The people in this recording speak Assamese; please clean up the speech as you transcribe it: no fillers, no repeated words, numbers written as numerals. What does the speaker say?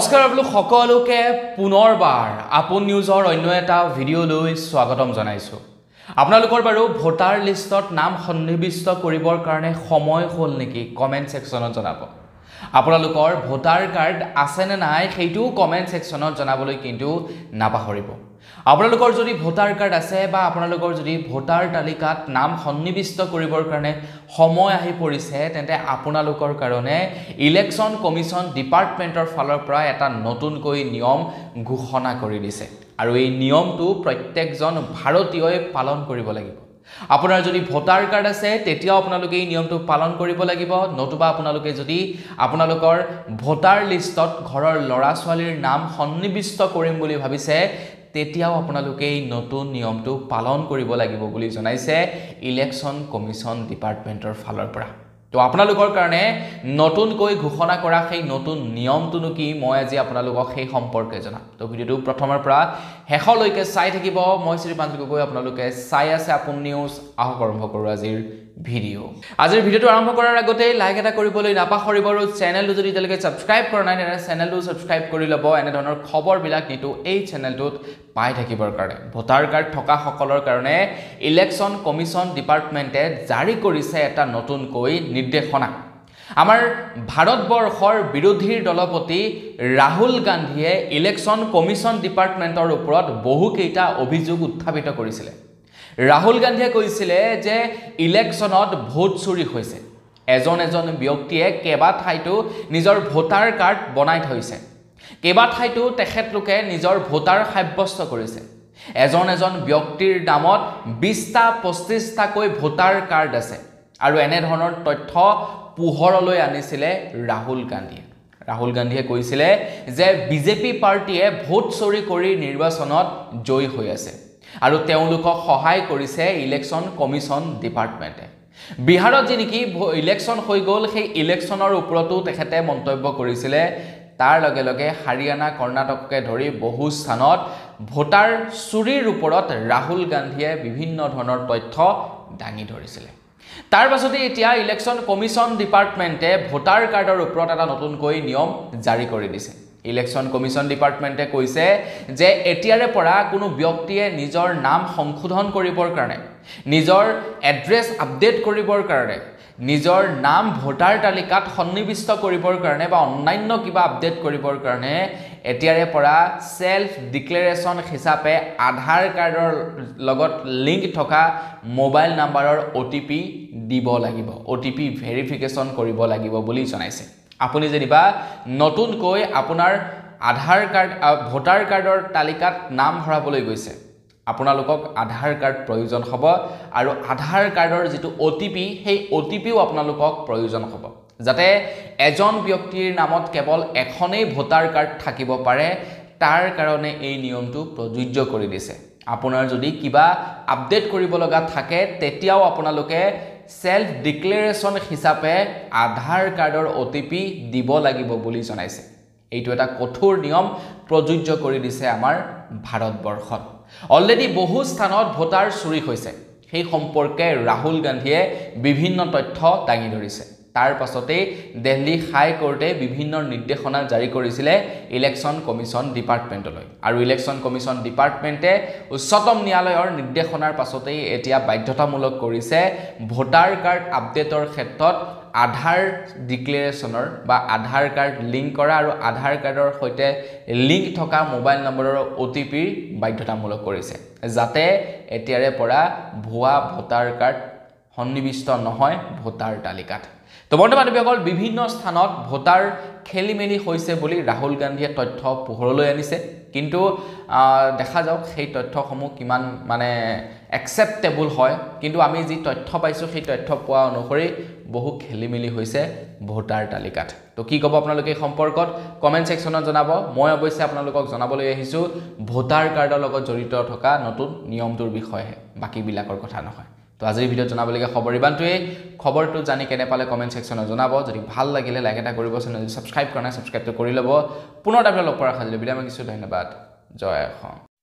নমস্কাৰ আপোনালোক সকলোকে পুনৰবাৰ আপোন নিউজৰ অন্য এটা ভিডিঅ'লৈ স্বাগতম জনাইছো। আপোনালোকৰ বাৰু ভোটাৰ লিষ্টত নাম সন্নিবিষ্ট কৰিবৰ কাৰণে সময় হ'ল নেকি কমেন্ট সেকশনত জনাব। আপোনালোকৰ ভোটাৰ কাৰ্ড আছে নে নাই সেইটো কমেন্ট সেকশনত জনাবলৈ কিন্তু নাপাহৰিব। আপোনালোকৰ যদি ভোটাৰ কাৰ্ড আছে বা আপোনালোকৰ যদি ভোটাৰ তালিকাত নাম সন্নিবিষ্ট কৰিবৰ কাৰণে সময় আহি পৰিছে তেন্তে আপোনালোকৰ কাৰণে ইলেকশন কমিশন ডিপাৰ্টমেন্টৰ ফালৰ পৰা এটা নতুনকৈ নিয়ম ঘোষণা কৰি দিছে আৰু এই নিয়মটো প্ৰত্যেকজন ভাৰতীয়ই পালন কৰিব লাগিব। আপোনাৰ যদি ভোটাৰ কাৰ্ড আছে তেতিয়াও আপোনালোকে এই নিয়মটো পালন কৰিব লাগিব, নতুবা আপোনালোকে যদি আপোনালোকৰ ভোটাৰ লিষ্টত ঘৰৰ ল'ৰা ছোৱালীৰ নাম সন্নিবিষ্ট কৰিম বুলি ভাবিছে তেতিয়াও আপোনালোকে এই নতুন নিয়মটো পালন কৰিব লাগিব বুলি জনাইছে ইলেকশন কমিশন ডিপাৰ্টমেন্টৰ ফালৰ পৰা। তো আপোনালোকৰ কাৰণে নতুনকৈ ঘোষণা কৰা সেই নতুন নিয়মটো কি মই আজি আপোনালোকক সেই সম্পৰ্কে জনাম। তো ভিডিওটো প্ৰথমৰ পৰা শেষলৈকে চাই থাকিব। মই শ্ৰী পাঞ্জল গগৈ, আপোনালোকে চাই আছে আপোন নিউজ। আহক আৰম্ভ কৰোঁ আজিৰ ভিডিঅ'। আজিৰ ভিডিঅ'টো আৰম্ভ কৰাৰ আগতে লাইক এটা কৰিবলৈ নাপাহৰিব আৰু চেনেলটো যদি এতিয়ালৈকে ছাবস্ক্ৰাইব কৰা নাই তেনে চেনেলটো ছাবস্ক্ৰাইব কৰি ল'ব এনে ধৰণৰ খবৰবিলাক নিতৌ এই চেনেলটোত পাই থাকিবৰ কাৰণে। ভোটাৰ কাৰ্ড থকা সকলৰ কাৰণে ইলেকশন কমিশন ডিপাৰ্টমেন্টে জাৰি কৰিছে এটা নতুনকৈ নিৰ্দেশনা। আমাৰ ভাৰতবৰ্ষৰ বিৰোধীৰ দলপতি ৰাহুল গান্ধীয়ে ইলেকশন কমিশন ডিপাৰ্টমেন্টৰ ওপৰত বহুকেইটা অভিযোগ উত্থাপিত কৰিছিলে। ৰাহুল গান্ধীয়ে কৈছিলে যে ইলেকশনত ভোট চুৰি হৈছে। এজন ব্যক্তিয়ে কেবা ঠাইতো নিজৰ ভোটাৰ কাৰ্ড বনাই থৈছে, কেবা ঠাইতো তেখেতলোকে নিজৰ ভোটাৰ সাব্যস্ত কৰিছে। এজন ব্যক্তিৰ নামত 20টা 25টাকৈ ভোটাৰ কাৰ্ড আছে আৰু এনে ধৰণৰ তথ্য পোহৰলৈ আনিছিলে ৰাহুল গান্ধীয়ে। ৰাহুল গান্ধীয়ে কৈছিলে যে বিজেপি পাৰ্টিয়ে ভোট চুৰি কৰি নিৰ্বাচনত জয়ী হৈ আছে আৰু তেওঁলোকক সহায় কৰিছে ইলেকশন কমিশন ডিপাৰ্টমেন্টে। বিহাৰত যি নেকি ইলেকশন হৈ গ'ল সেই ইলেকশনৰ ওপৰতো তেখেতে মন্তব্য কৰিছিলে। তাৰ লগে লগে হাৰিয়ানা কৰ্ণাটককে ধৰি বহু স্থানত ভোটাৰ চুৰিৰ ওপৰত ৰাহুল গান্ধীয়ে বিভিন্ন ধৰণৰ তথ্য দাঙি ধৰিছিলে। তাৰ পাছতে এতিয়া ইলেকশন কমিশন ডিপাৰ্টমেন্টে ভোটাৰ কাৰ্ডৰ ওপৰত এটা নতুনকৈ নিয়ম জাৰি কৰি দিছে। ইলেকশন কমিশন ডিপাৰ্টমেন্টে কৈছে যে এতিয়াৰে পৰা কোনো ব্যক্তিয়ে নিজৰ নাম সংশোধন কৰিবৰ কাৰণে, নিজৰ এড্ৰেছ আপডেট কৰিবৰ কাৰণে, নিজৰ নাম ভোটাৰ তালিকাত সন্নিবিষ্ট কৰিবৰ কাৰণে বা অন্যান্য কিবা আপডেট কৰিবৰ কাৰণে এতিয়াৰে পৰা সেলফ ডিক্লেৰেশ্যন হিচাপে আধাৰ কাৰ্ডৰ লগত লিংক থকা মোবাইল নাম্বাৰৰ OTP দিব লাগিব, OTP ভেৰিফিকেশ্যন কৰিব লাগিব বুলি জনাইছে। আপুনি যেনিবা নতুনকৈ আপোনাৰ আধাৰ কাৰ্ড ভোটাৰ কাৰ্ডৰ তালিকাত নাম ভৰাবলৈ গৈছে, আপোনালোকক আধাৰ কাৰ্ড প্ৰয়োজন হ'ব আৰু আধাৰ কাৰ্ডৰ যিটো OTP সেই OTPও আপোনালোকক প্ৰয়োজন হ'ব, যাতে এজন ব্যক্তিৰ নামত কেৱল এখনেই ভোটাৰ কাৰ্ড থাকিব পাৰে। তাৰ কাৰণে এই নিয়মটো প্ৰযোজ্য কৰি দিছে। আপোনাৰ যদি কিবা আপডেট কৰিব লগা থাকে তেতিয়াও আপোনালোকে সেলফ ডিক্লেৰেশ্যন হিচাপে আধাৰ কাৰ্ডৰ OTP দিব লাগিব বুলি জনাইছে। এইটো এটা কঠোৰ নিয়ম প্ৰযোজ্য কৰি দিছে আমাৰ ভাৰতবৰ্ষত। অলৰেডি বহু স্থানত ভোটাৰ চুৰি হৈছে, সেই সম্পৰ্কে ৰাহুল গান্ধীয়ে বিভিন্ন তথ্য দাঙি ধৰিছে। তাৰ পাছতে দিল্লী হাই কোৰ্টে বিভিন্ন নিৰ্দেশনা জাৰি কৰিছিলে ইলেকশন কমিশন ডিপাৰ্টমেন্টলৈ আৰু ইলেকশন কমিশন ডিপাৰ্টমেন্টে উচ্চতম ন্যায়ালয়ৰ নিৰ্দেশনাৰ পাছতে এতিয়া বাধ্যতামূলক কৰিছে ভোটাৰ কাৰ্ড আপডেটৰ ক্ষেত্ৰত আধাৰ ডিক্লেৰেশ্যনৰ বা আধাৰ কাৰ্ড লিংক কৰা আৰু আধাৰ কাৰ্ডৰ সৈতে লিংক থকা মোবাইল নম্বৰৰ OTP বাধ্যতামূলক কৰিছে, যাতে এতিয়াৰে পৰা ভুৱা ভোটাৰ কাৰ্ড সন্নিবিষ্ট নহয় ভোটাৰ তালিকাত। তো বৰ্তমান বিভিন্ন স্থানত ভোটাৰ খেলিমেলি হৈছে বুলি ৰাহুল গান্ধীয়ে তথ্য পোহৰলৈ আনিছে, কিন্তু দেখা যাওক সেই তথ্যসমূহ কিমান মানে একচেপ্টেবল হয়। কিন্তু আমি যি তথ্য পাইছোঁ সেই তথ্য পোৱা অনুসৰি বহু খেলিমেলি হৈছে ভোটাৰ তালিকাত। তো কি ক'ব আপোনালোকে এই সম্পৰ্কত কমেন্ট সেকশনত জনাব। মই অৱশ্যে আপোনালোকক জনাবলৈ আহিছোঁ ভোটাৰ কাৰ্ডৰ লগত জড়িত থকা নতুন নিয়মটোৰ বিষয়ে, বাকীবিলাকৰ কথা নহয়। তো আজিৰ ভিডিঅ'ত জনাবলগীয়া খবৰ ইমানটোৱেই। খবৰটো জানি কেনে পালে কমেন্ট সেকশনত জনাব। যদি ভাল লাগিলে লাইক এটা কৰিব, চেনেল ছাবস্ক্ৰাইব কৰা নাই ছাবস্ক্ৰাইবটো কৰি ল'ব। পুনৰ লগ পোৱাৰ আশা থাকিলে বিদায় মাগিছোঁ। ধন্যবাদ। জয় অসম।